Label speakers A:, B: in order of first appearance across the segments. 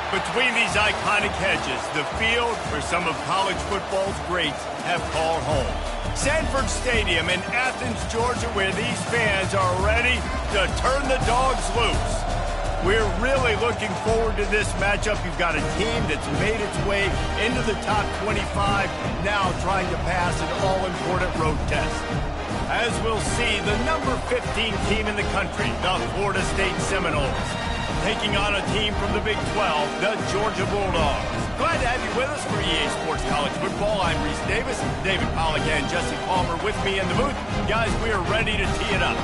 A: Between these iconic hedges, the field where some of college football's greats have called home. Sanford Stadium in Athens, Georgia, where these fans are ready to turn the dogs loose. We're really looking forward to this matchup. You've got a team that's made its way into the top 25, now trying to pass an all-important road test. As we'll see, the number 15 team in the country, the Florida State Seminoles, taking on a team from the Big 12, the Georgia Bulldogs. Glad to have you with us for EA Sports College Football. I'm Reese Davis, David Pollack and Jesse Palmer with me in the booth. Guys, we are ready to tee it up.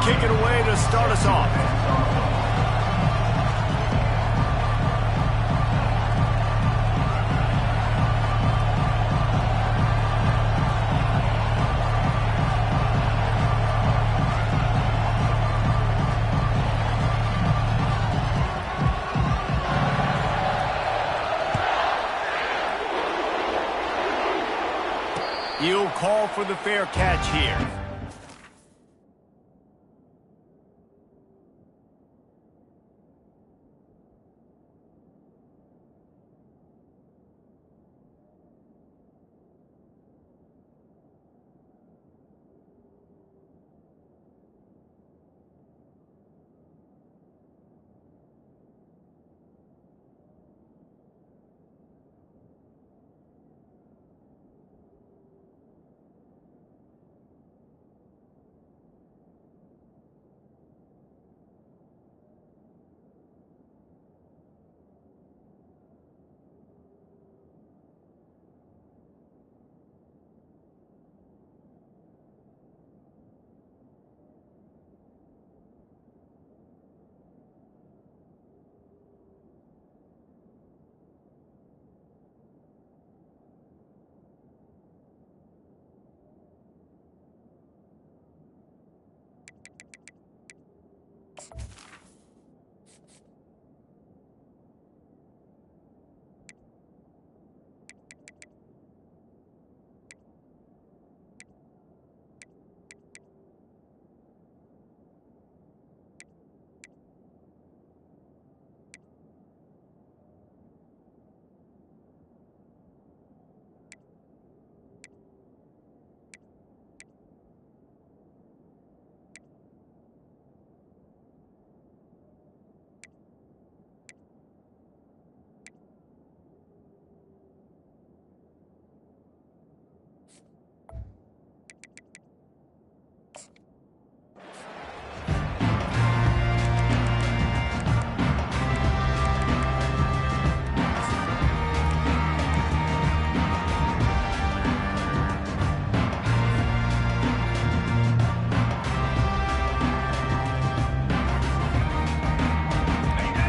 A: Kick it away to start us off. You'll call for the fair catch here.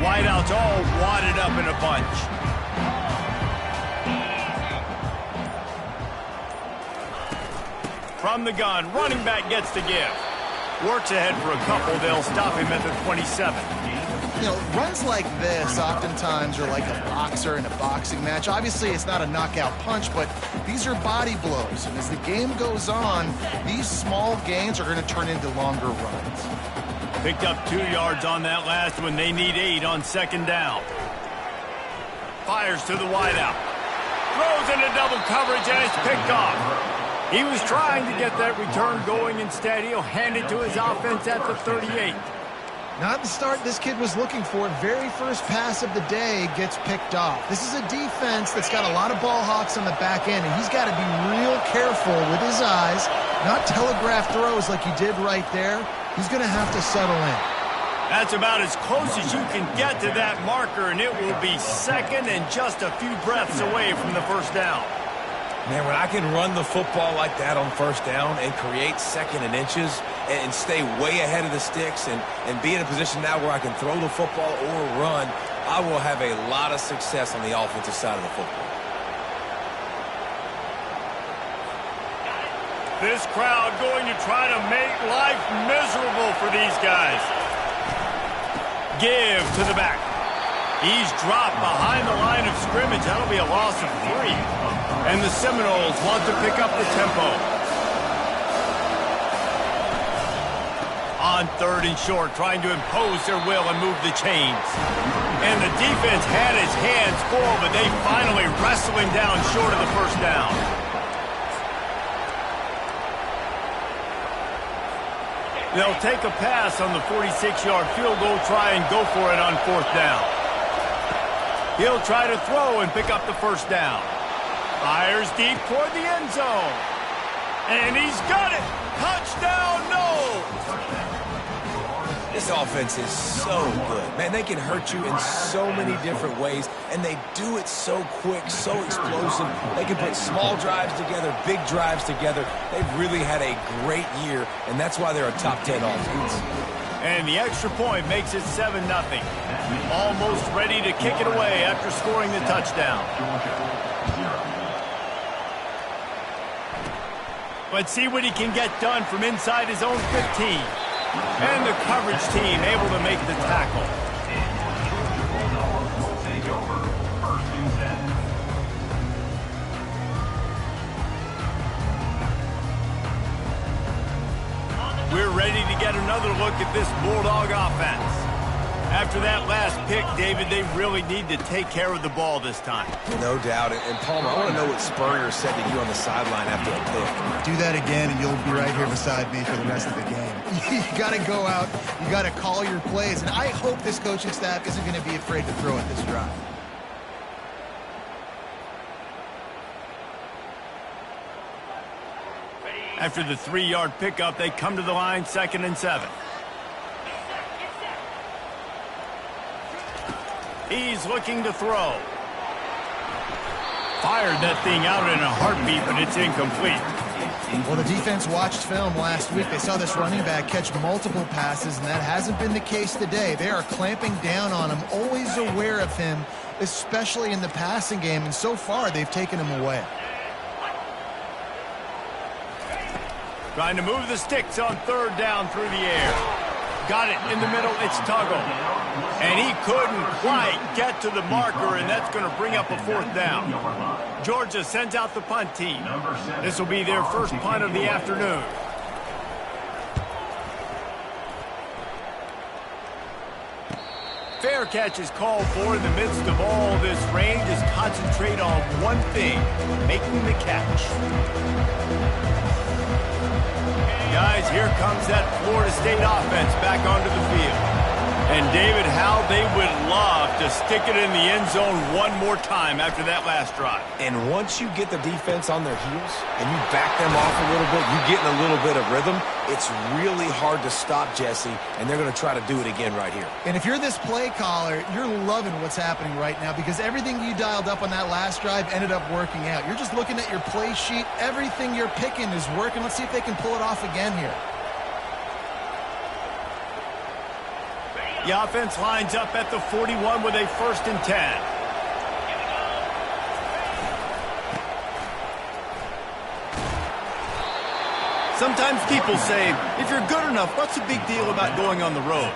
A: Wideouts all wadded up in a bunch. From the gun, running back gets to give. Works ahead for a couple. They'll stop him at the 27.
B: You know, runs like this oftentimes are like a boxer in a boxing match. Obviously, it's not a knockout punch, but these are body blows. And as the game goes on, these small gains are going to turn into longer runs.
A: Picked up 2 yards on that last one. They need 8 on second down. Fires to the wideout. Throws into double coverage and it's picked off. He was trying to get that return going. Instead, he'll hand it to his offense at the 38.
B: Not the start this kid was looking for. Very first pass of the day gets picked off. This is a defense that's got a lot of ball hawks on the back end, and he's got to be real careful with his eyes, not telegraph throws like he did right there. He's going to have to settle in.
A: That's about as close as you can get to that marker, and it will be second and just a few breaths away from the first down.
C: Man, when I can run the football like that on first down and create second and inches and stay way ahead of the sticks and be in a position now where I can throw the football or run, I will have a lot of success on the offensive side of the football.
A: This crowd going to try to make life miserable for these guys. Give to the back. He's dropped behind the line of scrimmage. That'll be a loss of 3. And the Seminoles want to pick up the tempo. On 3rd and short, trying to impose their will and move the chains. And the defense had his hands full, but they finally wrestle him down short of the first down. They'll take a pass on the 46-yard field goal, try and go for it on 4th down. He'll try to throw and pick up the first down. Fires deep toward the end zone. And he's got it! Touchdown, no!
C: This offense is so good. Man, they can hurt you in so many different ways, and they do it so quick, so explosive. They can put small drives together, big drives together. They've really had a great year, and that's why they're a top 10 offense.
A: And the extra point makes it 7-0. Almost ready to kick it away after scoring the touchdown. Let's see what he can get done from inside his own 15. And the coverage team able to make the tackle. We're ready to get another look at this Bulldog offense. After that last pick, David, they really need to take care of the ball this time.
C: No doubt. And Palmer, I want to know what Spurrier said to you on the sideline after a pick.
B: Do that again, and you'll be right here beside me for the rest of the game. You got to go out. You got to call your plays. And I hope this coaching staff isn't going to be afraid to throw at this drive.
A: After the 3-yard pickup, they come to the line, 2nd and 7. He's looking to throw. Fired that thing out in a heartbeat, but it's incomplete.
B: Well, the defense watched film last week. They saw this running back catch multiple passes, and that hasn't been the case today. They are clamping down on him, always aware of him, especially in the passing game, and so far they've taken him away.
A: Trying to move the sticks on 3rd down through the air. Got it in the middle. It's Tuggle. And he couldn't quite get to the marker, and that's going to bring up a 4th down. Georgia sends out the punt team. This will be their first punt of the afternoon. Fair catch is called for in the midst of all this rain. Just concentrate on one thing, making the catch. Guys, here comes that Florida State offense back onto the field. And, David, how they would love to stick it in the end zone one more time after that last drive.
C: And once you get the defense on their heels and you back them off a little bit, you get in a little bit of rhythm, it's really hard to stop, Jesse, and they're going to try to do it again right here.
B: And if you're this play caller, you're loving what's happening right now because everything you dialed up on that last drive ended up working out. You're just looking at your play sheet. Everything you're picking is working. Let's see if they can pull it off again here.
A: The offense lines up at the 41 with a 1st and 10. Sometimes people say, if you're good enough, what's the big deal about going on the road?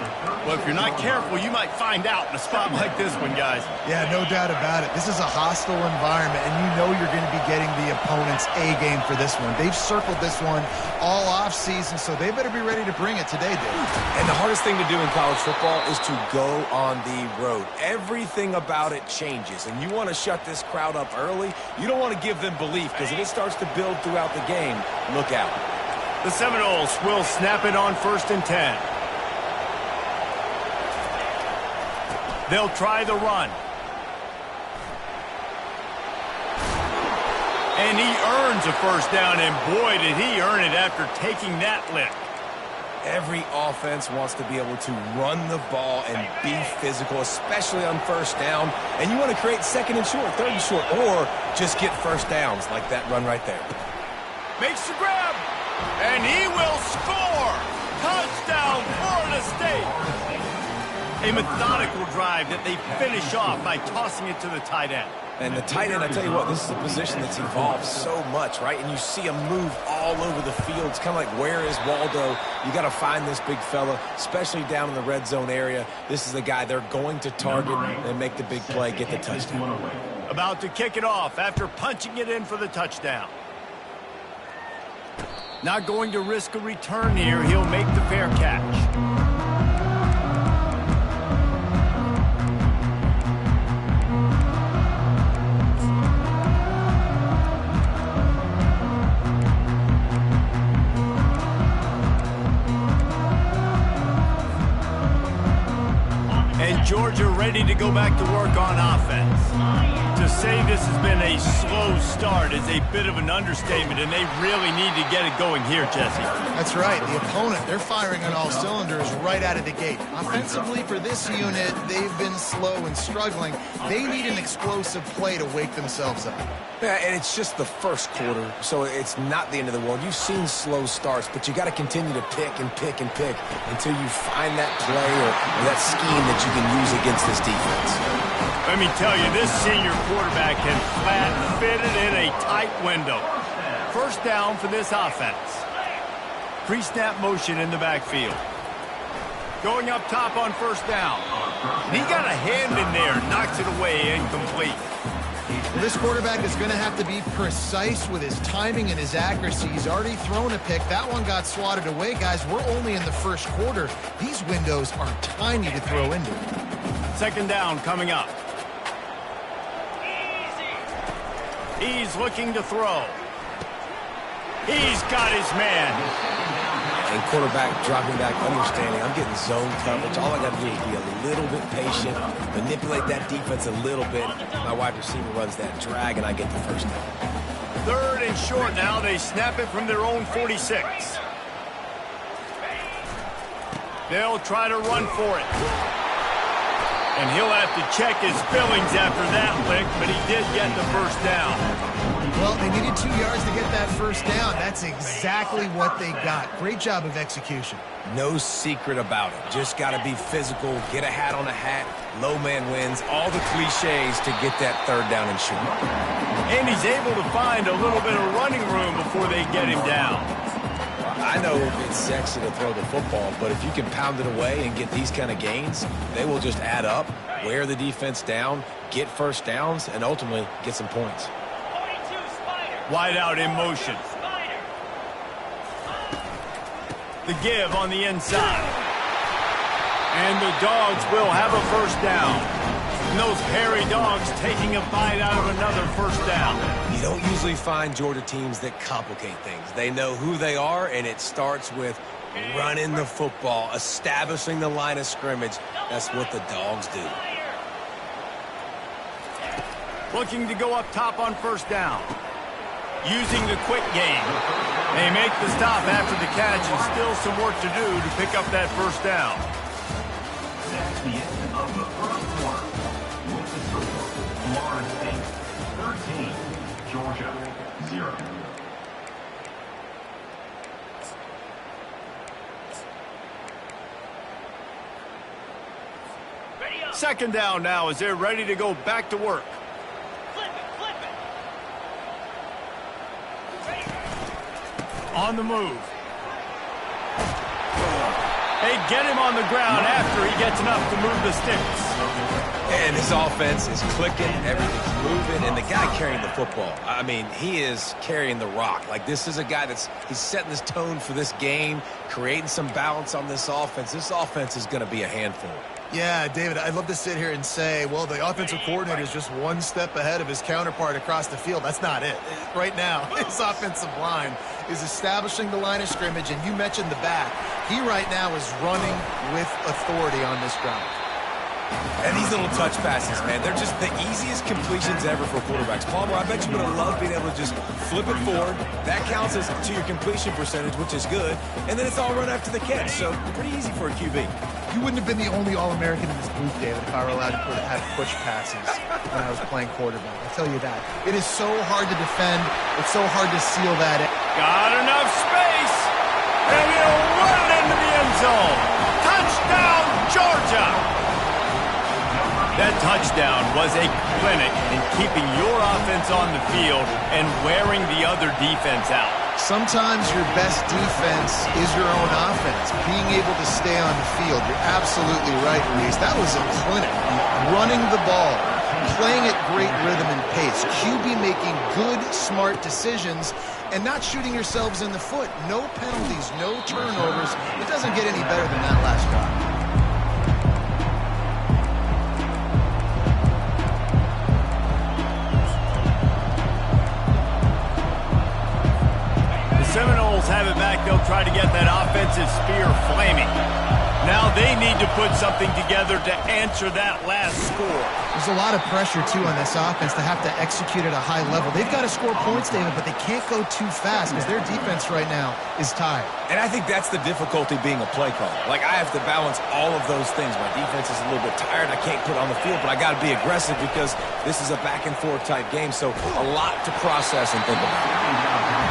A: Well, if you're not careful, you might find out in a spot like this one, guys.
B: Yeah, no doubt about it. This is a hostile environment, and you know you're going to be getting the opponent's A game for this one. They've circled this one all offseason, so they better be ready to bring it today, Dave.
C: And the hardest thing to do in college football is to go on the road. Everything about it changes, and you want to shut this crowd up early. You don't want to give them belief, because if it starts to build throughout the game, look out.
A: The Seminoles will snap it on 1st and 10. They'll try the run. And he earns a 1st down, and boy, did he earn it after taking that lick.
C: Every offense wants to be able to run the ball and be physical, especially on 1st down. And you want to create 2nd and short, 3rd and short, or just get 1st downs like that run right there.
A: Makes the grab. And he will score! Touchdown, Florida State! A methodical drive that they finish off by tossing it to the tight end.
C: And the tight end, I tell you what, this is a position that's evolved so much, right? And you see him move all over the field. It's kind of like, where is Waldo? You got to find this big fella, especially down in the red zone area. This is the guy they're going to target and make the big play, get the touchdown.
A: About to kick it off after punching it in for the touchdown. Not going to risk a return here. He'll make the fair catch. Georgia ready to go back to work on offense. To say this has been a slow start is a bit of an understatement, and they really need to get it going here, Jesse.
B: That's right. The opponent, they're firing on all cylinders right out of the gate. Offensively, for this unit, they've been slow and struggling. They need an explosive play to wake themselves up.
C: Yeah, and it's just the first quarter, so it's not the end of the world. You've seen slow starts, but you got to continue to pick and pick and pick until you find that play or that scheme that you can use against this defense.
A: Let me tell you, this senior quarterback can flat fit it in a tight window. First down for this offense. Pre-snap motion in the backfield. Going up top on first down. He got a hand in there, knocks it away, incomplete.
B: Well, this quarterback is going to have to be precise with his timing and his accuracy. He's already thrown a pick. That one got swatted away, guys. We're only in the first quarter. These windows are tiny to throw into.
A: Second down coming up. He's looking to throw. He's got his man.
C: And quarterback dropping back, understanding I'm getting zone coverage. All I got to do is be a little bit patient, manipulate that defense a little bit. My wide receiver runs that drag, and I get the first down.
A: Third and short now. They snap it from their own 46. They'll try to run for it. And he'll have to check his fillings after that lick, but he did get the first down.
B: Well, they needed 2 yards to get that first down. That's exactly what they got. Great job of execution.
C: No secret about it. Just got to be physical, get a hat on a hat, low man wins, all the cliches to get that third down and short.
A: And he's able to find a little bit of running room before they get him down.
C: I know it's sexy to throw the football, but if you can pound it away and get these kind of gains, they will just add up, wear the defense down, get first downs, and ultimately get some points.
A: Wide out in motion. The give on the inside. And the Dogs will have a first down. And those hairy Dogs taking a bite out of another first down.
C: You don't usually find Georgia teams that complicate things. They know who they are, and it starts with running the football, establishing the line of scrimmage. That's what the Dogs do.
A: Looking to go up top on first down. Using the quick game. They make the stop after the catch, and still some work to do to pick up that first down.
D: That's the end of the first quarter. With the score, Florida State 13, Georgia 0.
A: Second down now as they're ready to go back to work. On the move. They get him on the ground after he gets enough to move the sticks.
C: And his offense is clicking, everything's moving, and the guy carrying the football, I mean, he is carrying the rock. Like, this is a guy he's setting this tone for this game, creating some balance on this offense. This offense is going to be a handful.
B: Yeah, David, I'd love to sit here and say, well, the offensive coordinator is just one step ahead of his counterpart across the field. That's not it. Right now, his offensive line is establishing the line of scrimmage, and you mentioned the back. He right now is running with authority on this drive.
C: And these little touch passes, man, they're just the easiest completions ever for quarterbacks. Palmer, I bet you would have loved being able to just flip it forward. That counts as to your completion percentage, which is good. And then it's all run after the catch, so pretty easy for a QB.
B: You wouldn't have been the only All-American in this group, David, if I were allowed to have push passes when I was playing quarterback. I'll tell you that. It is so hard to defend. It's so hard to seal that in.
A: Got enough space, and he'll run it into the end zone. Touchdown, Georgia! That touchdown was a clinic in keeping your offense on the field and wearing the other defense out.
B: Sometimes your best defense is your own offense, being able to stay on the field. You're absolutely right, Reese. That was a clinic. Running the ball, playing at great rhythm and pace, QB making good, smart decisions, and not shooting yourselves in the foot. No penalties, no turnovers. It doesn't get any better than that last drive.
A: Seminoles have it back. They'll try to get that offensive spear flaming. Now they need to put something together to answer that last score.
B: There's a lot of pressure, too, on this offense to have to execute at a high level. They've got to score points, David, but they can't go too fast because their defense right now is tired.
C: And I think that's the difficulty being a play caller. Like, I have to balance all of those things. My defense is a little bit tired. I can't put on the field, but I got to be aggressive because this is a back-and-forth type game, so a lot to process and think about.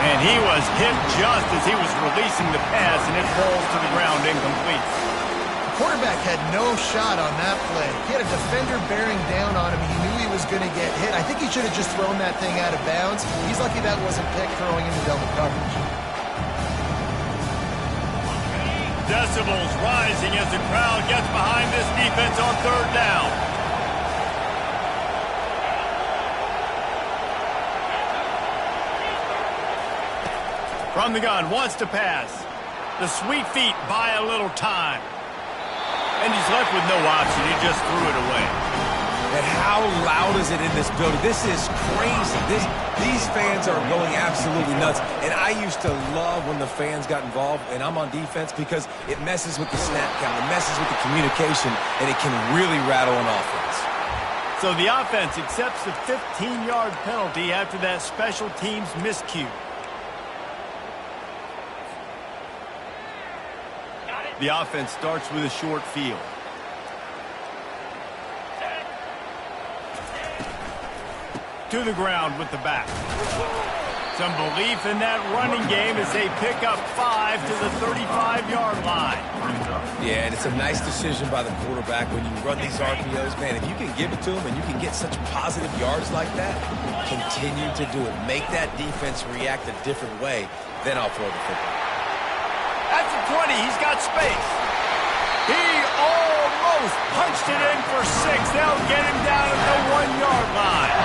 A: And he was hit just as he was releasing the pass, and it falls to the ground incomplete.
B: Quarterback had no shot on that play. He had a defender bearing down on him. He knew he was going to get hit. I think he should have just thrown that thing out of bounds. He's lucky that wasn't picked throwing into double coverage.
A: Decibels rising as the crowd gets behind this defense on third down. From the gun, wants to pass. The sweet feet buy a little time. And he's left with no option. He just threw it away.
C: And how loud is it in this building? This is crazy. These fans are going absolutely nuts. And I used to love when the fans got involved, and I'm on defense, because it messes with the snap count. It messes with the communication, and it can really rattle an offense.
A: So the offense accepts the 15-yard penalty after that special teams miscue. The offense starts with a short field. To the ground with the back. Some belief in that running game as they pick up 5 to the 35-yard line.
C: Yeah, and it's a nice decision by the quarterback when you run these RPOs. Man, if you can give it to him and you can get such positive yards like that, continue to do it. Make that defense react a different way, then I'll throw the football.
A: At the 20, he's got space. He almost punched it in for 6. They'll get him down at the 1-yard line.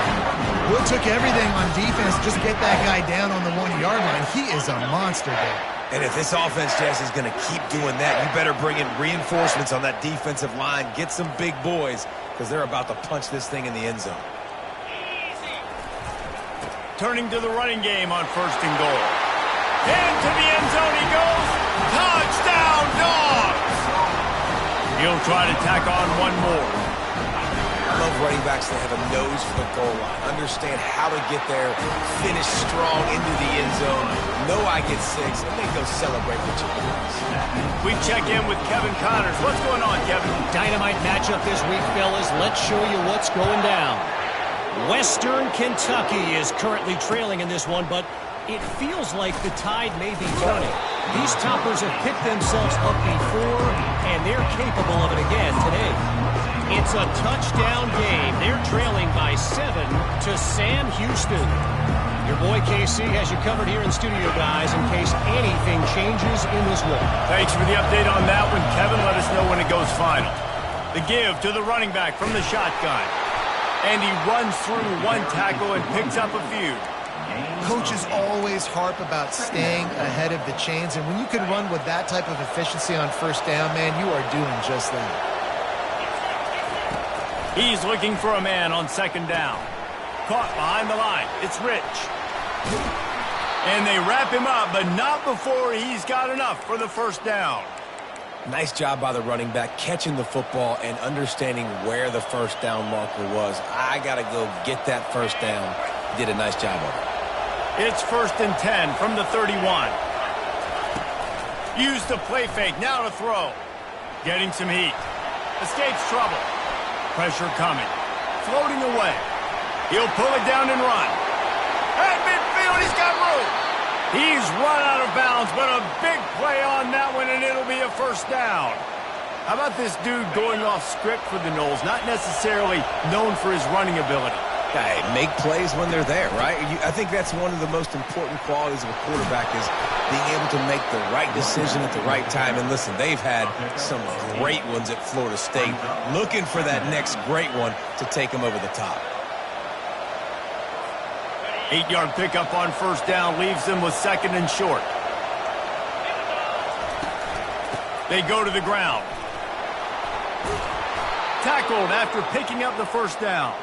B: Will took everything on defense to just get that guy down on the 1-yard line. He is a monster there.
C: And if this offense, Jess, is going to keep doing that, you better bring in reinforcements on that defensive line. Get some big boys, because they're about to punch this thing in the end zone.
A: Turning to the running game on 1st and goal. Into the end zone he goes. Touchdown, Dogs! He'll try to tack on one more.
C: I love running backs that have a nose for the goal line. Understand how to get there, finish strong into the end zone. Know I get 6, and then go celebrate with your boys.
A: We check in with Kevin Connors. What's going on, Kevin?
E: Dynamite matchup this week, fellas. Let's show you what's going down. Western Kentucky is currently trailing in this one, but it feels like the tide may be turning. These toppers have picked themselves up before, and they're capable of it again today. It's a touchdown game. They're trailing by 7 to Sam Houston. Your boy KC has you covered here in studio, guys, in case anything changes in this one.
A: Thanks for the update on that one, Kevin. Let us know when it goes final. The give to the running back from the shotgun. And he runs through one tackle and picks up a few.
B: Coaches always harp about staying ahead of the chains, and when you can run with that type of efficiency on 1st down, man, you are doing just that.
A: He's looking for a man on 2nd down. Caught behind the line. It's Rich. And they wrap him up, but not before he's got enough for the 1st down.
C: Nice job by the running back, catching the football and understanding where the 1st down marker was. I got to go get that 1st down. He did a nice job of it.
A: It's 1st and 10 from the 31. Use the play fake, now to throw. Getting some heat. Escapes trouble. Pressure coming. Floating away. He'll pull it down and run. At midfield, he's got room. He's run out of bounds, but a big play on that one, and it'll be a 1st down. How about this dude going off script for the Noles, not necessarily known for his running ability?
C: Hey, make plays when they're there, right? I think that's one of the most important qualities of a quarterback is being able to make the right decision at the right time. And listen, they've had some great ones at Florida State. Looking for that next great one to take them over the top.
A: 8-yard pickup on first down leaves them with second and short. They go to the ground. Tackled after picking up the first down.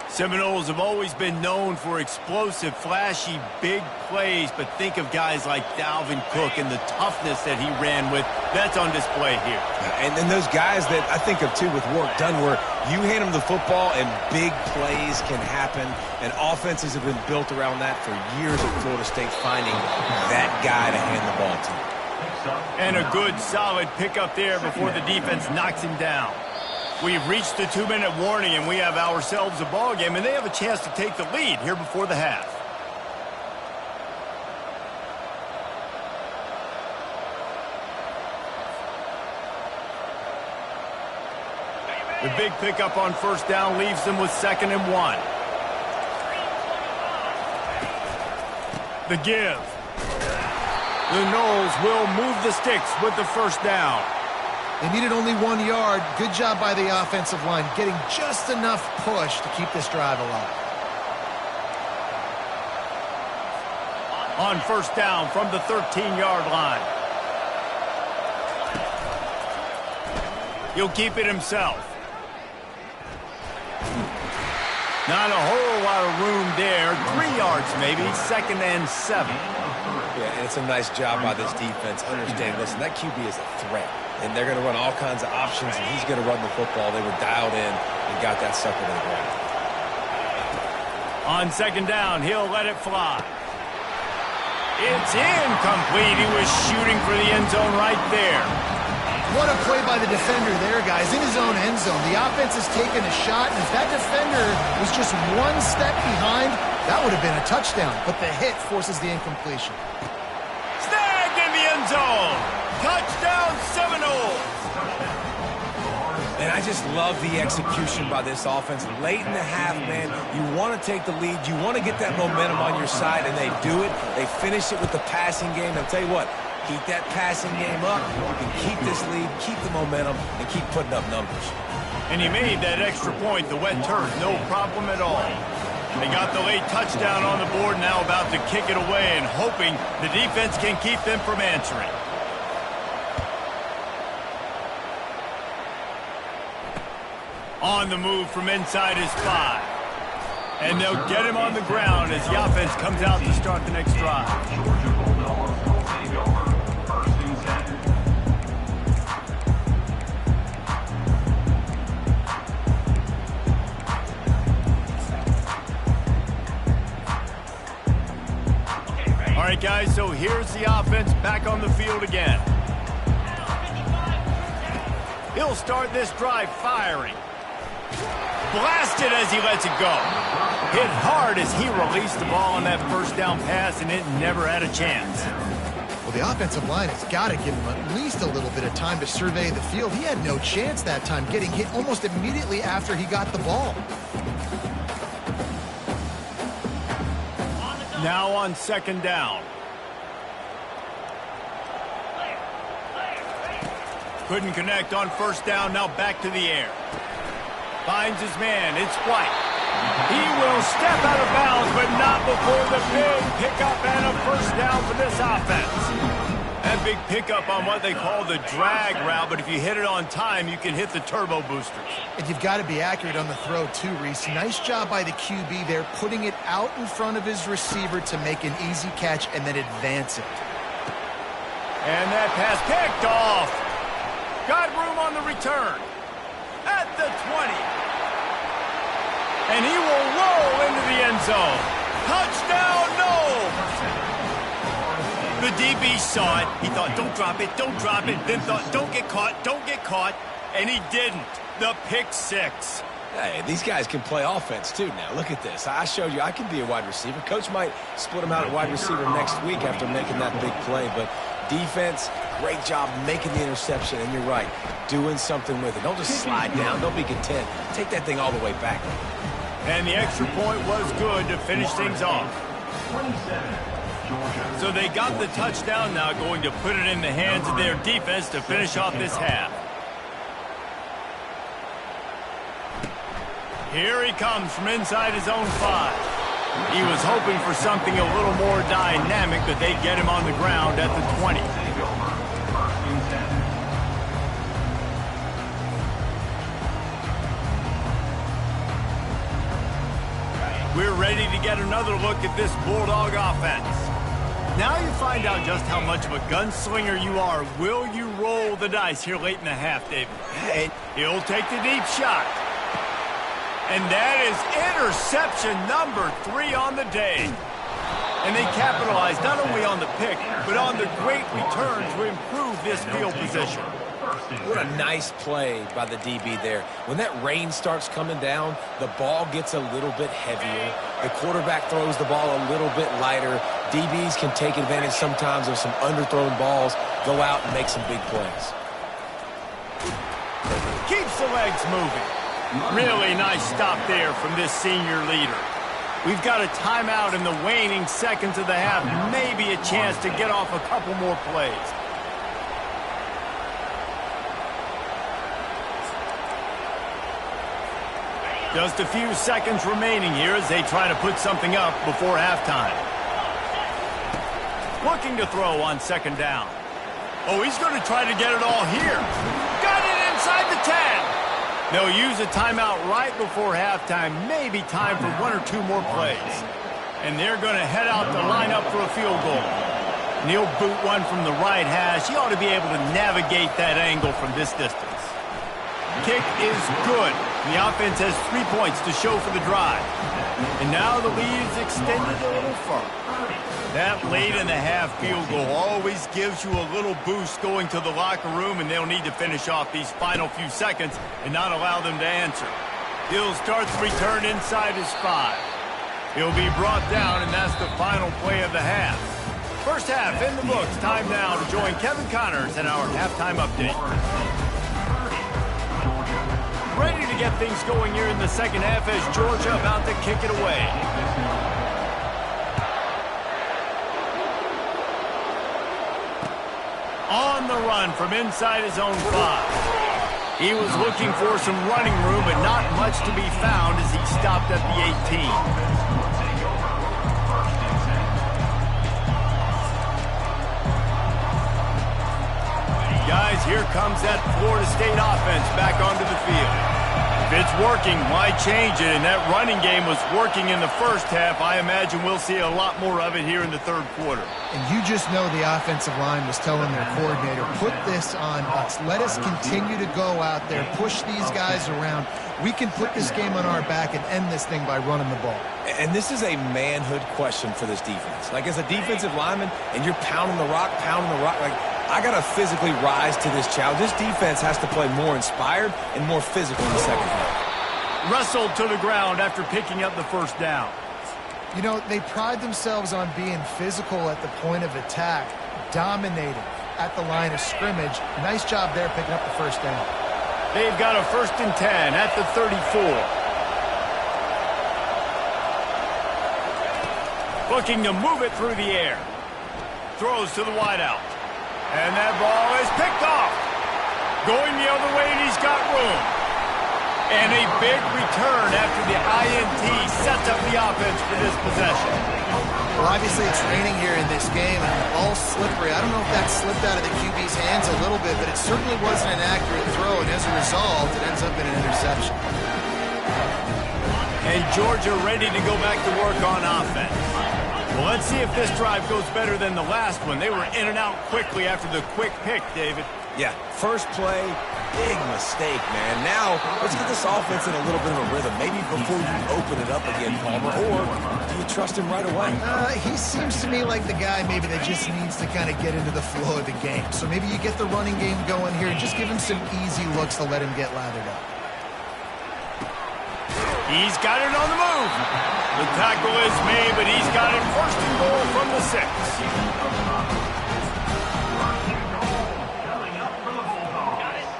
A: Seminoles have always been known for explosive, flashy, big plays, but think of guys like Dalvin Cook and the toughness that he ran with. That's on display here.
C: And then those guys that I think of, too, with Warrick Dunn, where you hand them the football and big plays can happen, and offenses have been built around that for years at Florida State, finding that guy to hand the ball to.
A: And a good, solid pickup there before the defense knocks him down. We've reached the 2-minute warning, and we have ourselves a ball game, and they have a chance to take the lead here before the half. The big pickup on first down leaves them with 2nd and 1. The give. The Noles will move the sticks with the first down.
B: They needed only 1 yard. Good job by the offensive line, getting just enough push to keep this drive alive.
A: On first down from the 13-yard line. He'll keep it himself. Not a whole lot of room there. 3 yards maybe, 2nd and 7.
C: Yeah, and it's a nice job by this defense. Understand, listen, that QB is a threat. And they're going to run all kinds of options, and he's going to run the football. They were dialed in and got that sucker to the ground.
A: On 2nd down, he'll let it fly. It's incomplete. He was shooting for the end zone right there.
B: What a play by the defender there, guys. In his own end zone. The offense has taken a shot, and if that defender was just 1 step behind, that would have been a touchdown. But the hit forces the incompletion.
A: Snagged in the end zone. Touchdown Seminoles!
C: And I just love the execution by this offense. Late in the half, man, you want to take the lead. You want to get that momentum on your side, and they do it. They finish it with the passing game. I'll tell you what, keep that passing game up. You can keep this lead, keep the momentum, and keep putting up numbers.
A: And he made that extra point, the wet turf, no problem at all. They got the late touchdown on the board, now about to kick it away and hoping the defense can keep them from answering. On the move from inside his 5. And they'll get him on the ground as the offense comes out to start the next drive. All right, guys, so here's the offense back on the field again. He'll start this drive firing. Blasted as he lets it go. Hit hard as he released the ball on that first down pass, and it never had a chance.
B: Well, the offensive line has got to give him at least a little bit of time to survey the field. He had no chance that time, getting hit almost immediately after he got the ball.
A: Now on 2nd down. Couldn't connect on first down, now back to the air. Finds his man, it's White. He will step out of bounds, but not before the big pickup and a first down for this offense. That big pickup on what they call the drag route, but if you hit it on time, you can hit the turbo boosters.
B: And you've got to be accurate on the throw too, Reese. Nice job by the QB there, putting it out in front of his receiver to make an easy catch and then advance it.
A: And that pass picked off. Got room on the return. At the 20. And he will roll into the end zone. Touchdown, Noles! The DB saw it. He thought, don't drop it, don't drop it. Then thought, don't get caught. And he didn't. The pick 6.
C: Hey, these guys can play offense, too, now. Look at this. I showed you I can be a wide receiver. Coach might split him out at wide receiver next week after making that big play. But defense, great job making the interception, and you're right, doing something with it. Don't just slide down. Don't be content. Take that thing all the way back.
A: And the extra point was good to finish things off.
D: 27, Georgia.
A: So they got the touchdown, now going to put it in the hands of their defense to finish off this half. Here he comes from inside his own 5. He was hoping for something a little more dynamic, but they get him on the ground at the 20. We're ready to get another look at this Bulldog offense. Now you find out just how much of a gunslinger you are. Will you roll the dice here late in the half, David? And he'll take the deep shot. And that is interception number 3 on the day. And they capitalized not only on the pick, but on the great return to improve this field position.
C: What a nice play by the DB there. When that rain starts coming down, the ball gets a little bit heavier. The quarterback throws the ball a little bit lighter. DBs can take advantage sometimes of some underthrown balls, go out and make some big plays.
A: Keeps the legs moving. Really nice stop there from this senior leader. We've got a timeout in the waning seconds of the half. Maybe a chance to get off a couple more plays. Just a few seconds remaining here as they try to put something up before halftime. Looking to throw on second down. Oh, he's going to try to get it all here. Got it inside the 10. They'll use a timeout right before halftime. Maybe time for 1 or 2 more plays. And they're going to head out to line up for a field goal. And he'll boot one from the right hash. He ought to be able to navigate that angle from this distance. Kick is good. The offense has 3 points to show for the drive. And now the lead is extended a little further. That late in the half field goal always gives you a little boost going to the locker room, and they'll need to finish off these final few seconds and not allow them to answer. He'll start the return inside his 5. He'll be brought down, and that's the final play of the half. First half in the books. Time now to join Kevin Connors in our halftime update. Ready to get things going here in the second half as Georgia about to kick it away. On the run from inside his own 5. He was looking for some running room, but not much to be found as he stopped at the 18. Guys, here comes that Florida State offense back onto the field. If it's working, why change it? And that running game was working in the first half. I imagine we'll see a lot more of it here in the third quarter.
B: And you just know the offensive line was telling their coordinator, put this on us. Let us continue to go out there, push these guys around. We can put this game on our back and end this thing by running the ball.
C: And this is a manhood question for this defense. Like, as a defensive lineman, and you're pounding the rock, like, I got to physically rise to this challenge. This defense has to play more inspired and more physical in the second half.
A: Wrestled to the ground after picking up the first down.
B: You know, they pride themselves on being physical at the point of attack, dominating at the line of scrimmage. Nice job there picking up the first down.
A: They've got a 1st and 10 at the 34. Looking to move it through the air. Throws to the wideout. And that ball is picked off. Going the other way, and he's got room. And a big return after the INT sets up the offense for this possession.
B: Well, obviously it's raining here in this game, and the ball's slippery. I don't know if that slipped out of the QB's hands a little bit, but it certainly wasn't an accurate throw, and as a result, it ends up in an interception.
A: And Georgia ready to go back to work on offense. Well, let's see if this drive goes better than the last one. They were in and out quickly after the quick pick, David.
C: Yeah, first play, big mistake, man. Now, let's get this offense in a little bit of a rhythm. Maybe before you open it up again, Palmer, or do you trust him right away?
B: He seems to me like the guy maybe that just needs to kind of get into the flow of the game. So maybe you get the running game going here and just give him some easy looks to let him get lathered up.
A: He's got it on the move. The tackle is made, but he's got it 1st and goal from the 6.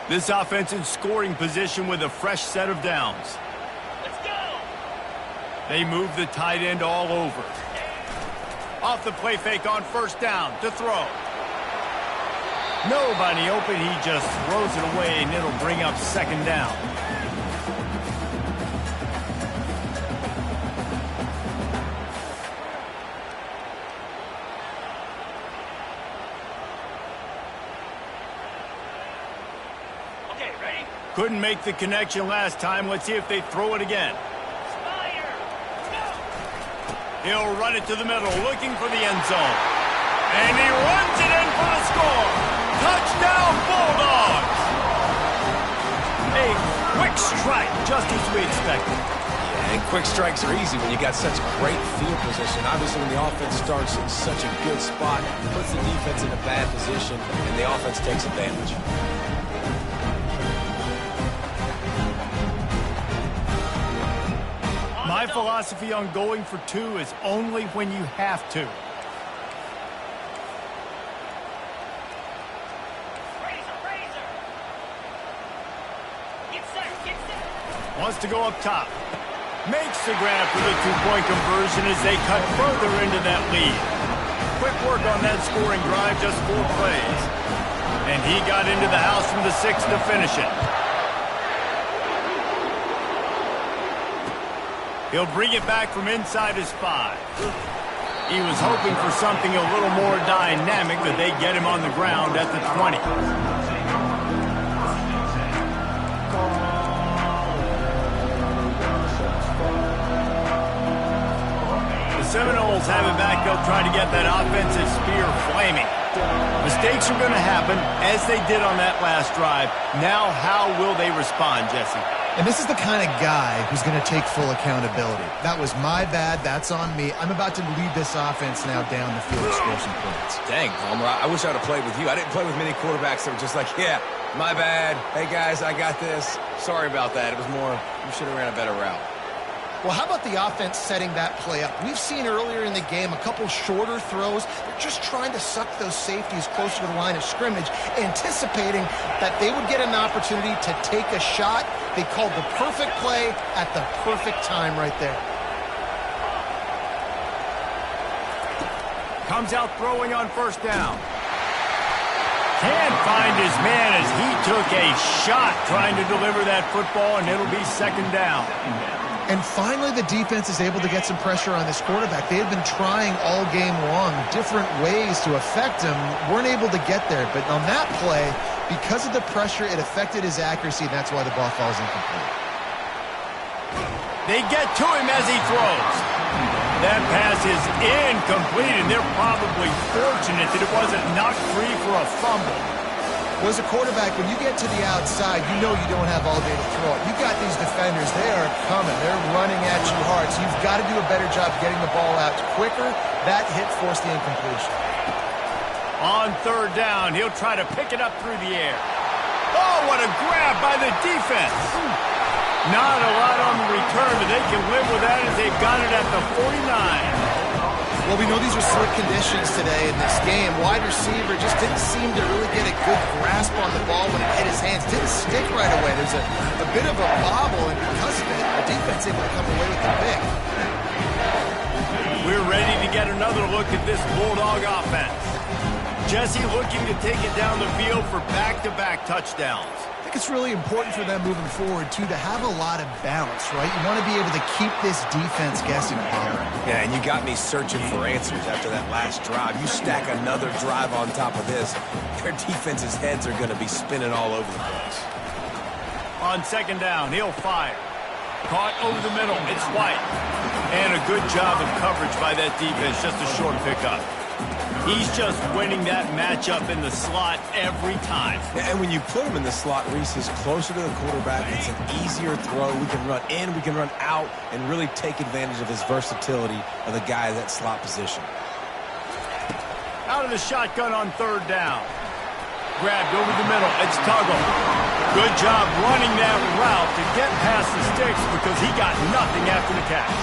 A: This offense in scoring position with a fresh set of downs.
E: Let's go!
A: They move the tight end all over. Off the play fake on first down to throw. Nobody open, he just throws it away, and it'll bring up second down.
E: Okay, ready?
A: Couldn't make the connection last time. Let's see if they throw it again.
E: Fire! Let's go!
A: He'll run it to the middle, looking for the end zone. And he runs it in for the score. Touchdown, Bulldogs! A quick strike, just as we expected.
C: And quick strikes are easy when you got such great field position. Obviously, when the offense starts in such a good spot, it puts the defense in a bad position, and the offense takes advantage.
A: My philosophy on going for two is only when you have to.
E: Razor! Get set!
A: Wants to go up top. Makes the grab for the two-point conversion as they cut further into that lead. Quick work on that scoring drive, just 4 plays. And he got into the house from the 6 to finish it. He'll bring it back from inside his 5. He was hoping for something a little more dynamic, that they get him on the ground at the 20. The Seminoles have it back. They'll try to get that offensive spear flaming. Mistakes are going to happen, as they did on that last drive. Now, how will they respond, Jesse?
B: And this is the kind of guy who's going to take full accountability. That was my bad. That's on me. I'm about to lead this offense now down the field to score some points.
C: Dang, Palmer, I wish I'd have played with you. I didn't play with many quarterbacks that were just like, yeah, my bad. Hey, guys, I got this. Sorry about that. It was more, you should have ran a better route.
B: Well, how about the offense setting that play up? We've seen earlier in the game a couple shorter throws. They're just trying to suck those safeties closer to the line of scrimmage, anticipating that they would get an opportunity to take a shot. They called the perfect play at the perfect time right there.
A: Comes out throwing on first down. Can't find his man as he took a shot trying to deliver that football, and it'll be second down.
B: And finally, the defense is able to get some pressure on this quarterback. They had been trying all game long different ways to affect him, weren't able to get there. But on that play, because of the pressure, it affected his accuracy, and that's why the ball falls incomplete.
A: They get to him as he throws. That pass is incomplete, and they're probably fortunate that it wasn't knocked free for a fumble.
B: Well, as a quarterback, when you get to the outside, you know you don't have all day to throw it. You got these defenders, they are coming. They're running at you hard, so you've got to do a better job getting the ball out quicker. That hit forced the incompletion.
A: On third down, he'll try to pick it up through the air. Oh, what a grab by the defense. Not a lot on the return, but they can live with that as they've got it at the 49.
B: Well, we know these are slick conditions today in this game. Wide receiver just didn't seem to really get a good grasp on the ball when it hit his hands. Didn't stick right away. There's a bit of a bobble, and because of it, the defense able to come away with the pick.
A: We're ready to get another look at this Bulldog offense. Jesse looking to take it down the field for back-to-back touchdowns.
B: I think it's really important for them moving forward, too, to have a lot of balance, right? You want to be able to keep this defense guessing, Palmer.
C: Yeah, and you got me searching for answers after that last drive. You stack another drive on top of this, their defense's heads are going to be spinning all over the place.
A: On second down, he'll fire. Caught over the middle, it's White. And a good job of coverage by that defense, just a short pickup. He's just winning that matchup in the slot every time.
C: Yeah, and when you put him in the slot, Reese is closer to the quarterback. It's an easier throw. We can run in, we can run out, and really take advantage of his versatility of the guy in that slot position.
A: Out of the shotgun on third down. Grabbed over the middle. It's Tuggle. Good job running that route to get past the sticks because he got nothing after the catch.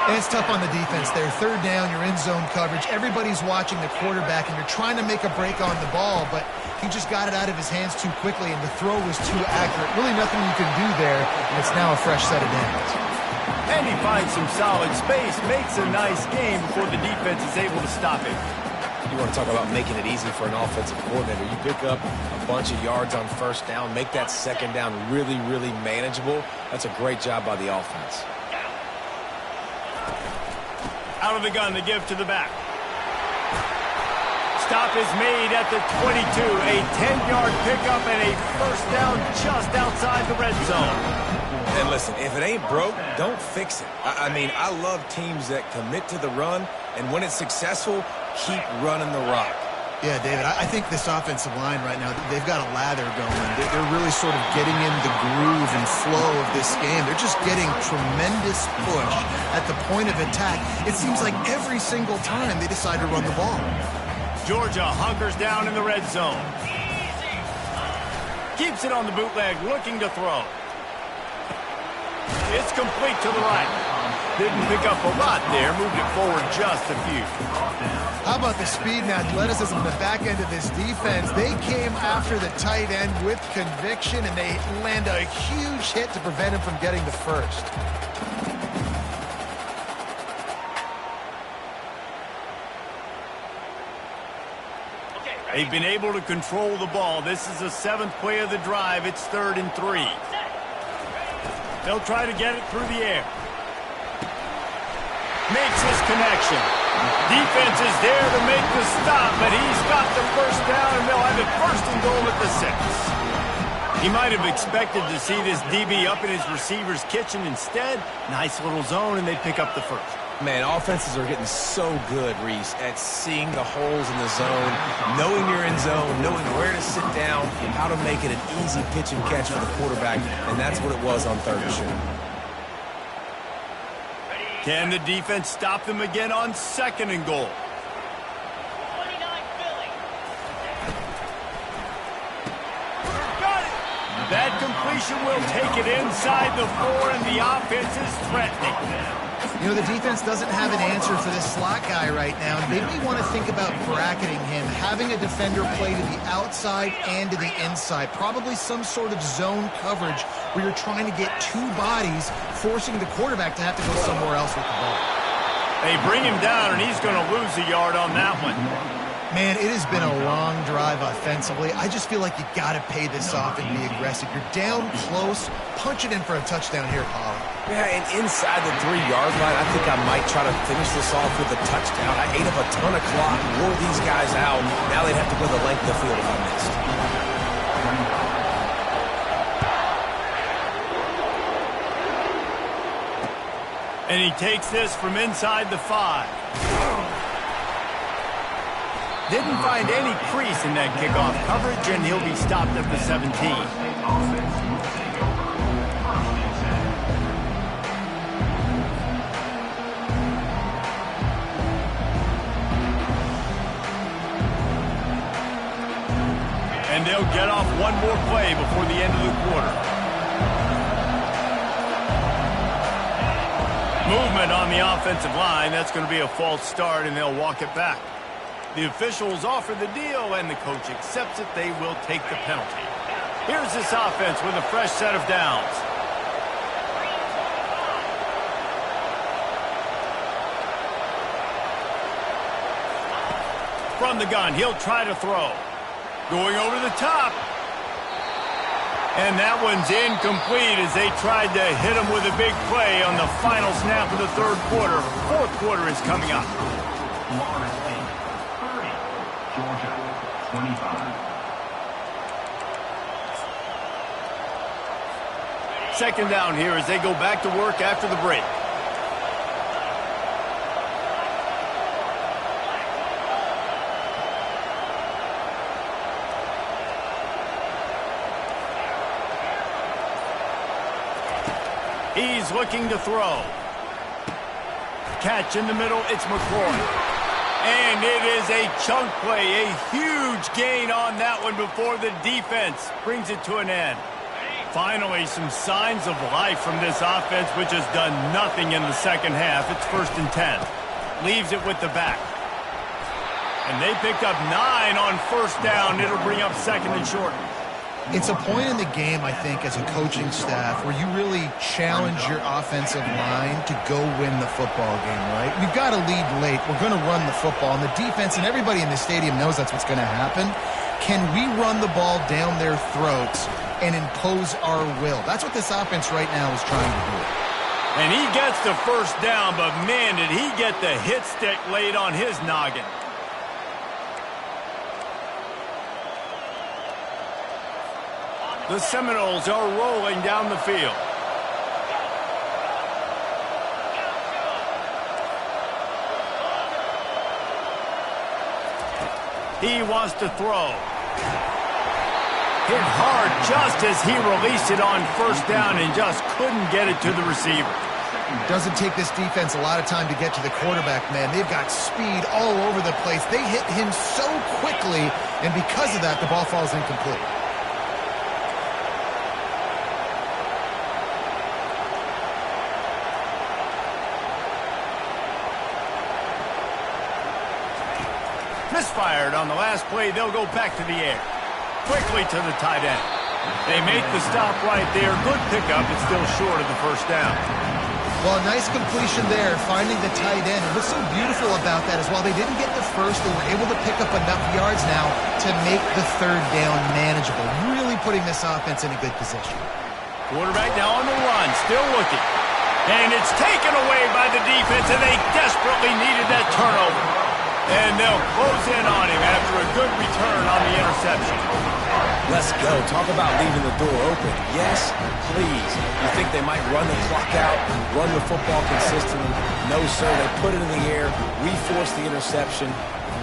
B: And it's tough on the defense there. Third down, you're in zone coverage. Everybody's watching the quarterback, and you're trying to make a break on the ball, but he just got it out of his hands too quickly, and the throw was too accurate. Really nothing you can do there, and it's now a fresh set of downs.
A: And he finds some solid space, makes a nice game before the defense is able to stop him.
C: You want to talk about making it easy for an offensive coordinator. You pick up a bunch of yards on first down, make that second down really, really manageable. That's a great job by the offense.
A: Out of the gun to give to the back. Stop is made at the 22. A 10-yard pickup and a first down just outside the red zone.
C: And listen, if it ain't broke, don't fix it. I mean, I love teams that commit to the run, and when it's successful, keep running the rock.
B: Yeah, David, I think this offensive line right now, they've got a lather going. They're really sort of getting in the groove and flow of this game. They're just getting tremendous push at the point of attack. It seems like every single time they decide to run the ball.
A: Georgia hunkers down in the red zone. Keeps it on the bootleg, looking to throw. It's complete to the right. Didn't pick up a lot there, moved it forward just a few.
B: How about the speed and athleticism in the back end of this defense? They came after the tight end with conviction, and they land a huge hit to prevent him from getting the first.
A: They've been able to control the ball. This is the 7th play of the drive. It's 3rd and 3. They'll try to get it through the air. Makes his connection. Defense is there to make the stop, but he's got the first down, and they'll have it 1st and goal at the 6. He might have expected to see this DB up in his receiver's kitchen. Instead, nice little zone, and they pick up the first.
C: Man, offenses are getting so good, Reese, at seeing the holes in the zone, knowing you're in zone, knowing where to sit down, how to make it an easy pitch and catch for the quarterback, and that's what it was on 3rd and short.
A: Can the defense stop them again on 2nd and goal? That completion will take it inside the 4, and the offense is threatening.
B: You know, the defense doesn't have an answer for this slot guy right now, and they may want to think about bracketing him, having a defender play to the outside and to the inside, probably some sort of zone coverage where you're trying to get 2 bodies, forcing the quarterback to have to go somewhere else with the ball.
A: They bring him down, and he's going to lose a yard on that one.
B: Man, it has been a long drive offensively. I just feel like you got to pay this off and be aggressive. You're down close. Punch it in for a touchdown here, Paulie.
C: Yeah, and inside the 3-yard line, I think I might try to finish this off with a touchdown. I ate up a ton of clock, wore these guys out. Now they'd have to go the length of the field if I missed.
A: And he takes this from inside the 5. Didn't find any crease in that kickoff coverage, and he'll be stopped at the 17. And they'll get off one more play before the end of the quarter. Movement on the offensive line. That's going to be a false start, and they'll walk it back. The officials offer the deal, and the coach accepts it. They will take the penalty. Here's this offense with a fresh set of downs. From the gun, he'll try to throw. Going over the top. And that one's incomplete as they tried to hit him with a big play on the final snap of the 3rd quarter. 4th quarter is coming up.
D: Georgia, 25.
A: 2nd down here as they go back to work after the break. He's looking to throw. Catch in the middle, it's McCoy. And it is a chunk play, a huge gain on that one before the defense brings it to an end. Finally, some signs of life from this offense, which has done nothing in the second half. It's 1st and 10. Leaves it with the back. And they picked up 9 on 1st down. It'll bring up 2nd and short.
B: It's a point in the game, I think, as a coaching staff, where you really challenge your offensive line to go win the football game, right? We've got to lead late. We're going to run the football. And the defense and everybody in the stadium knows that's what's going to happen. Can we run the ball down their throats and impose our will? That's what this offense right now is trying to do.
A: And he gets the 1st down, but man, did he get the hit stick laid on his noggin. The Seminoles are rolling down the field. He wants to throw. Hit hard just as he released it on 1st down and just couldn't get it to the receiver.
B: Doesn't take this defense a lot of time to get to the quarterback, man. They've got speed all over the place. They hit him so quickly, and because of that, the ball falls incomplete.
A: Misfired on the last play. They'll go back to the air. Quickly to the tight end. They make the stop right there. Good pickup. It's still short of the 1st down.
B: Well, nice completion there, finding the tight end. And what's so beautiful about that is while they didn't get the 1st, they were able to pick up enough yards now to make the 3rd down manageable. Really putting this offense in a good position.
A: Quarterback now on the run. Still looking. And it's taken away by the defense, and they desperately needed that turnover. And they'll close in on him after a good return on the interception.
C: Let's go. Talk about leaving the door open. Yes, please. You think they might run the clock out, run the football consistently? No, sir. They put it in the air. We forced the interception.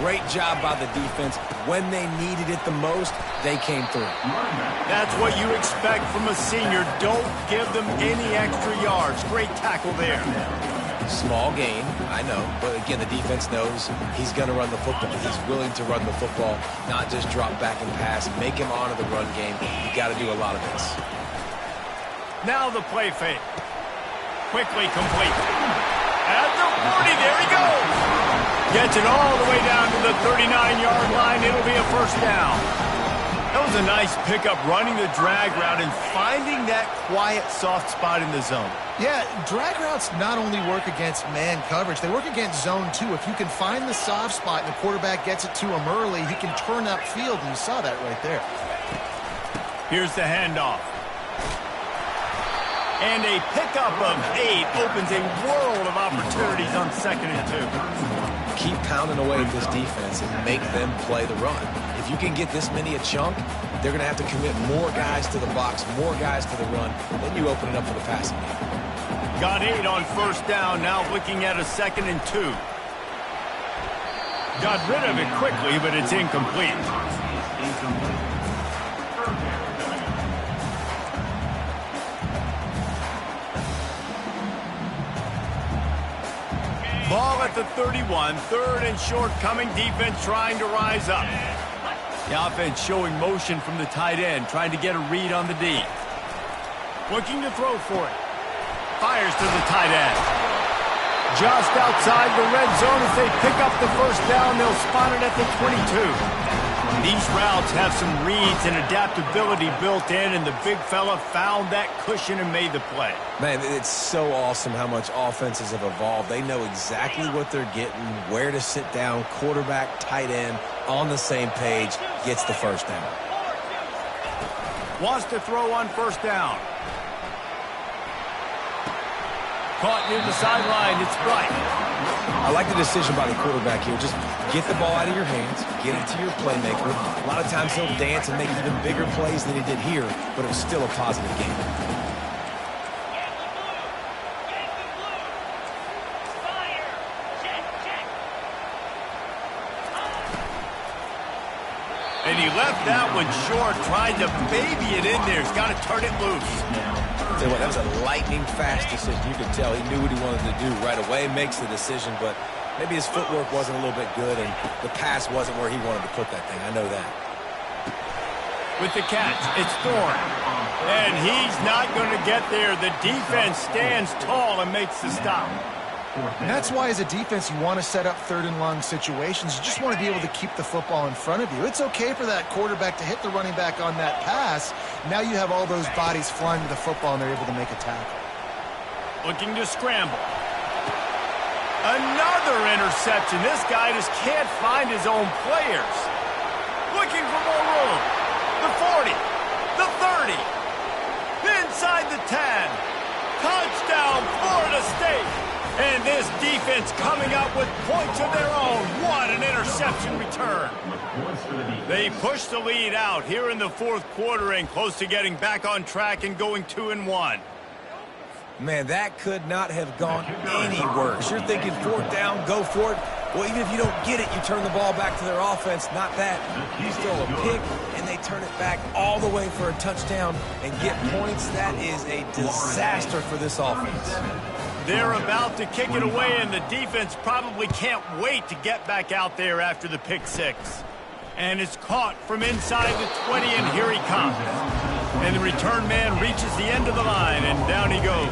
C: Great job by the defense. When they needed it the most, they came through.
A: That's what you expect from a senior. Don't give them any extra yards. Great tackle there.
C: Small gain, I know, but again, the defense knows he's going to run the football. He's willing to run the football, not just drop back and pass, make him honor the run game. You got to do a lot of this.
A: Now the play fake. Quickly complete. At the 40, there he goes. Gets it all the way down to the 39-yard line. It'll be a 1st down. That was a nice pickup, running the drag route and finding that quiet, soft spot in the zone.
B: Yeah, drag routes not only work against man coverage, they work against zone too. If you can find the soft spot and the quarterback gets it to him early, he can turn upfield, and you saw that right there.
A: Here's the handoff. And a pickup of 8 opens a world of opportunities on 2nd and 2.
C: Keep pounding away at this defense and make them play the run. If you can get this many a chunk, they're going to have to commit more guys to the box, more guys to the run. Then you open it up for the passing game.
A: Got 8 on 1st down, now looking at a 2nd and 2. Got rid of it quickly, but it's incomplete. Ball at the 31, 3rd and short coming. Defense trying to rise up. The offense showing motion from the tight end, trying to get a read on the D. Looking to throw for it. Fires to the tight end. Just outside the red zone as they pick up the 1st down. They'll spot it at the 22. These routes have some reads and adaptability built in, and the big fella found that cushion and made the play.
C: Man, it's so awesome how much offenses have evolved. They know exactly what they're getting, where to sit down, quarterback, tight end, on the same page, gets the 1st down.
A: Wants to throw on 1st down. Caught near the sideline. It's Bright.
C: I like the decision by the quarterback here. Just get the ball out of your hands, get it to your playmaker. A lot of times he'll dance and make even bigger plays than he did here, but it was still a positive game.
A: And he left that one short, tried to baby it in there. He's got to turn it loose.
C: Tell you what, that was a lightning-fast decision. You could tell he knew what he wanted to do right away, makes the decision, but maybe his footwork wasn't a little bit good, and the pass wasn't where he wanted to put that thing. I know that.
A: With the catch, it's Thorne. And he's not going to get there. The defense stands tall and makes the stop.
B: And that's why as a defense you want to set up third and long situations. You just want to be able to keep the football in front of you. It's okay for that quarterback to hit the running back on that pass. Now you have all those bodies flying to the football and they're able to make a tackle.
A: Looking to scramble. Another interception. This guy just can't find his own players. Looking for more room. The 40. The 30. Inside the 10. Touchdown, Florida State. And this defense coming up with points of their own. What an interception return. They push the lead out here in the fourth quarter and close to getting back on track and going 2-1.
C: Man, that could not have gone any worse. You're thinking fourth down, go for it. Well, even if you don't get it, you turn the ball back to their offense. Not that. Still a pick, and they turn it back all the way for a touchdown and get points. That is a disaster for this offense.
A: They're about to kick it away, and the defense probably can't wait to get back out there after the pick six. And it's caught from inside the 20, and here he comes. And the return man reaches the end of the line, and down he goes.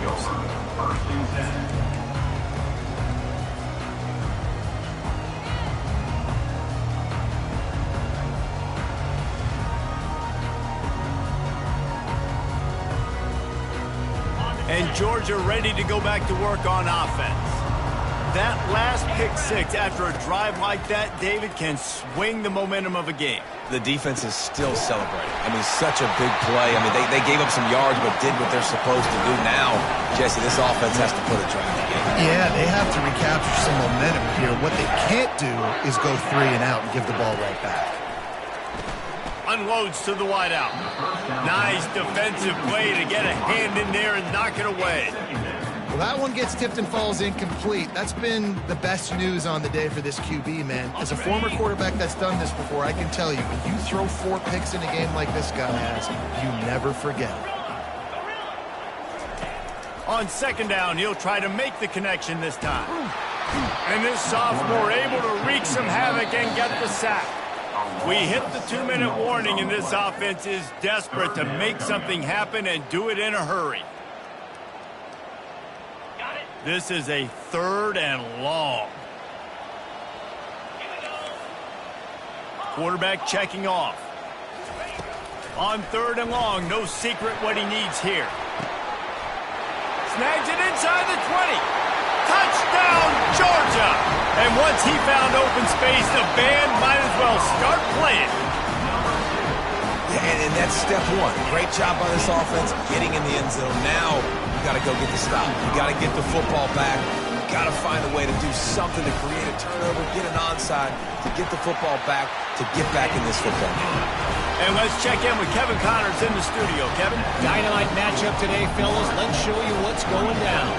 A: And Georgia ready to go back to work on offense. That last pick six after a drive like that, David, can swing the momentum of a game.
C: The defense is still celebrating. I mean, such a big play. I mean, they gave up some yards but did what they're supposed to do. Now, Jesse, this offense has to put a drive together.
B: Yeah, they have to recapture some momentum here. What they can't do is go 3 and out and give the ball right back.
A: Unloads to the wideout. Nice defensive play to get a hand in there and knock it away.
B: Well, that one gets tipped and falls incomplete. That's been the best news on the day for this QB, man. As a former quarterback that's done this before, I can tell you, when you throw 4 picks in a game like this guy has, you never forget.
A: On second down, he'll try to make the connection this time. And this sophomore able to wreak some havoc and get the sack. We hit the 2-minute warning, and this offense is desperate to make something happen and do it in a hurry. This is a 3rd and long. Quarterback checking off. On 3rd and long, no secret what he needs here. Snags it inside the 20. Touchdown, Georgia! And once he found open space, the band might as well start playing.
C: And that's step one. Great job by this offense getting in the end zone. Now you got to go get the stop. You got to get the football back. You got to find a way to do something to create a turnover, get an onside, to get the football back, to get back in this football game.
A: And let's check in with Kevin Connors in the studio. Kevin?
E: Dynamite matchup today, fellas. Let's show you what's going down.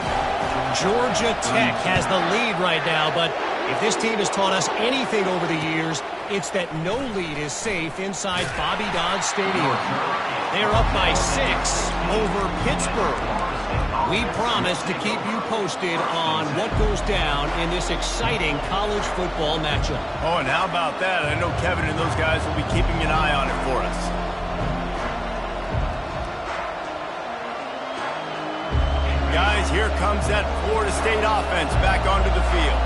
E: Georgia Tech has the lead right now, but if this team has taught us anything over the years, it's that no lead is safe inside Bobby Dodd Stadium. They're up by 6 over Pittsburgh. We promise to keep you posted on what goes down in this exciting college football matchup.
A: Oh, and how about that? I know Kevin and those guys will be keeping an eye on it for us. Guys, here comes that Florida State offense back onto the field.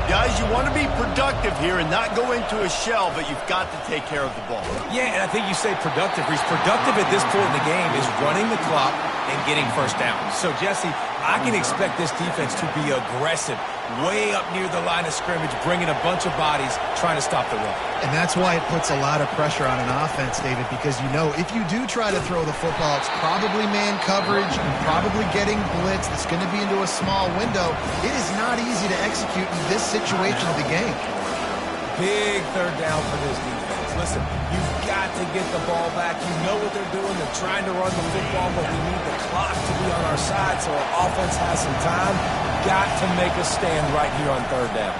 A: Guys, you want to be productive here and not go into a shell, but you've got to take care of the ball.
C: Yeah, and I think you say productive. He's productive at this point in the game is running the clock and getting first down. So, Jesse, I can expect this defense to be aggressive, way up near the line of scrimmage, bringing a bunch of bodies, trying to stop the run.
B: And that's why it puts a lot of pressure on an offense, David, because you know if you do try to throw the football, it's probably man coverage, probably getting blitz. It's going to be into a small window. It is not easy to execute in this situation of the game.
C: Big 3rd down for this defense. Listen, you've got to get the ball back. You know what they're doing. They're trying to run the football, but we need the clock to be on our side so our offense has some time. Got to make a stand right here on 3rd down.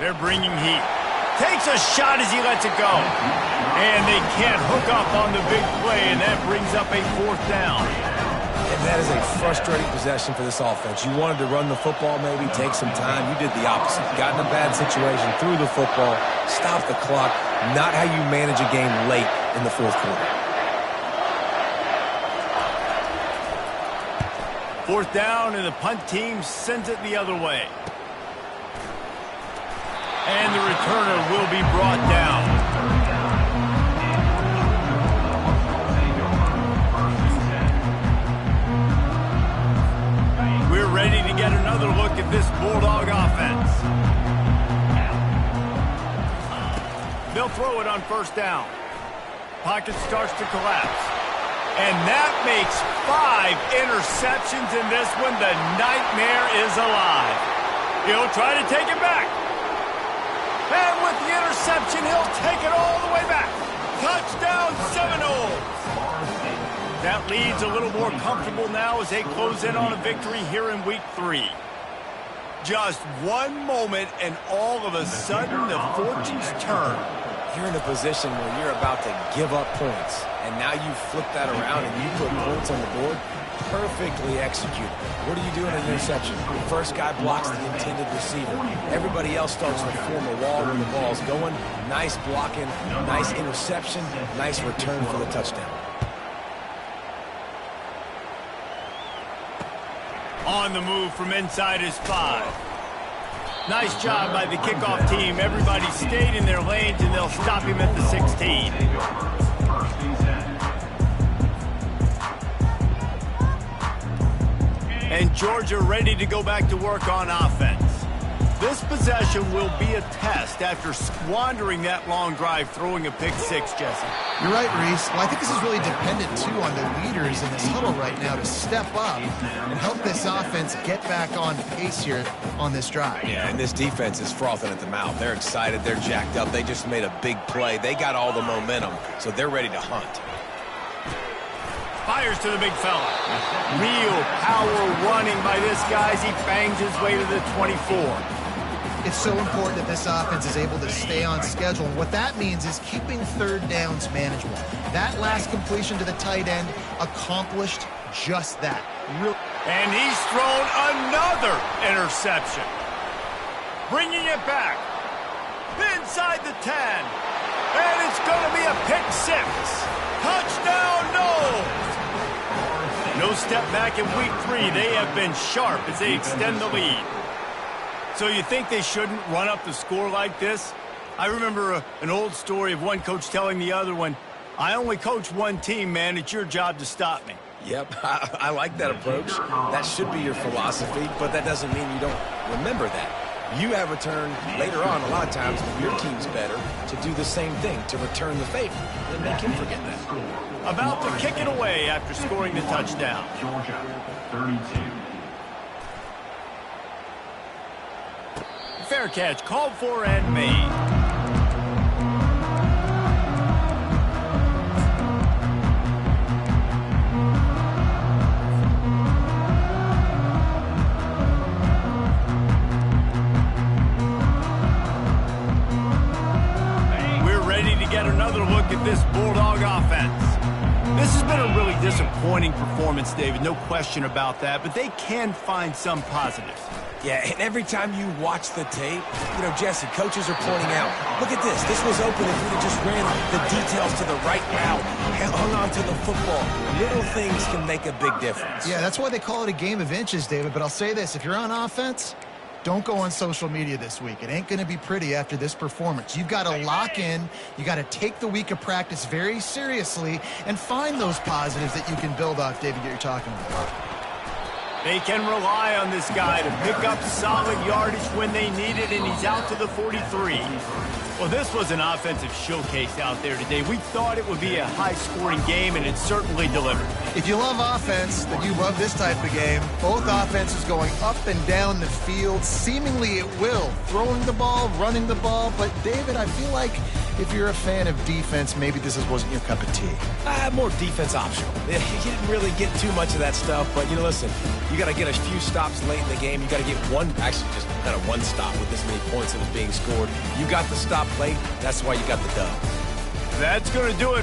A: They're bringing heat. Takes a shot as he lets it go. And they can't hook up on the big play, and that brings up a 4th down.
C: And that is a frustrating possession for this offense. You wanted to run the football, maybe take some time. You did the opposite. Got in a bad situation, threw the football, stopped the clock. Not how you manage a game late in the 4th quarter.
A: 4th down, and the punt team sends it the other way. And the returner will be brought down. We're ready to get another look at this Bulldog offense. They'll throw it on 1st down. Pocket starts to collapse. And that makes 5 interceptions in this one. The nightmare is alive. He'll try to take it back. And with the interception, he'll take it all the way back. Touchdown Seminoles. That lead's a little more comfortable now as they close in on a victory here in week 3. Just one moment, and all of a sudden, the fortunes turn.
C: You're in a position where you're about to give up points, and now you flip that around and you put points on the board. Perfectly executed. What do you do in an interception? The first guy blocks the intended receiver. Everybody else starts to form a wall when the ball's going. Nice blocking, nice interception, nice return for the touchdown.
A: On the move from inside his 5. Nice job by the kickoff team. Everybody stayed in their lanes, and they'll stop him at the 16. And Georgia ready to go back to work on offense. This possession will be a test after squandering that long drive throwing a pick 6, Jesse.
B: You're right, Reese. Well, I think this is really dependent, too, on the leaders in this huddle right now to step up and help this offense get back on pace here on this drive.
C: Yeah, and this defense is frothing at the mouth. They're excited. They're jacked up. They just made a big play. They got all the momentum, so they're ready to hunt.
A: Fires to the big fella. Real power running by this guy as he bangs his way to the 24.
B: It's so important that this offense is able to stay on schedule. And what that means is keeping 3rd downs manageable. That last completion to the tight end accomplished just that.
A: And he's thrown another interception. Bringing it back. Inside the 10. And it's going to be a pick 6. Touchdown, Noles. No step back in week 3. They have been sharp as they extend the lead. So you think they shouldn't run up the score like this? I remember an old story of one coach telling the other one, I only coach one team, man. It's your job to stop me.
C: Yep, I like that approach. That should be your philosophy, but that doesn't mean you don't remember that. You have a turn later on a lot of times when your team's better to do the same thing, to return the favor. And make him forget that.
A: About to kick it away after scoring the touchdown.
D: Georgia, 32.
A: Fair catch, called for and made. We're ready to get another look at this Bulldog offense. This has been a really disappointing performance, David, no question about that, but they can find some positives.
C: Yeah, and every time you watch the tape, Jesse, coaches are pointing out, look at this. This was open if we'd have just ran the details to the right route, hung on to the football. Little things can make a big difference.
B: Yeah, that's why they call it a game of inches, David. But I'll say this, if you're on offense, don't go on social media this week. It ain't going to be pretty after this performance. You've got to lock in. You got to take the week of practice very seriously and find those positives that you can build off, David, that you're talking about.
A: They can rely on this guy to pick up solid yardage when they need it, and he's out to the 43. Well, this was an offensive showcase out there today. We thought it would be a high-scoring game, and it certainly delivered.
B: If you love offense, then you love this type of game. Both offenses going up and down the field, seemingly at will. Throwing the ball, running the ball. But, David, I feel like if you're a fan of defense, maybe this wasn't your cup of tea.
C: More defense optional. You didn't really get too much of that stuff, but, listen, you got to get a few stops late in the game. You got to get just kind of one stop with this many points that was being scored. You got the stop late. That's why you got the dub.
A: That's going to do it.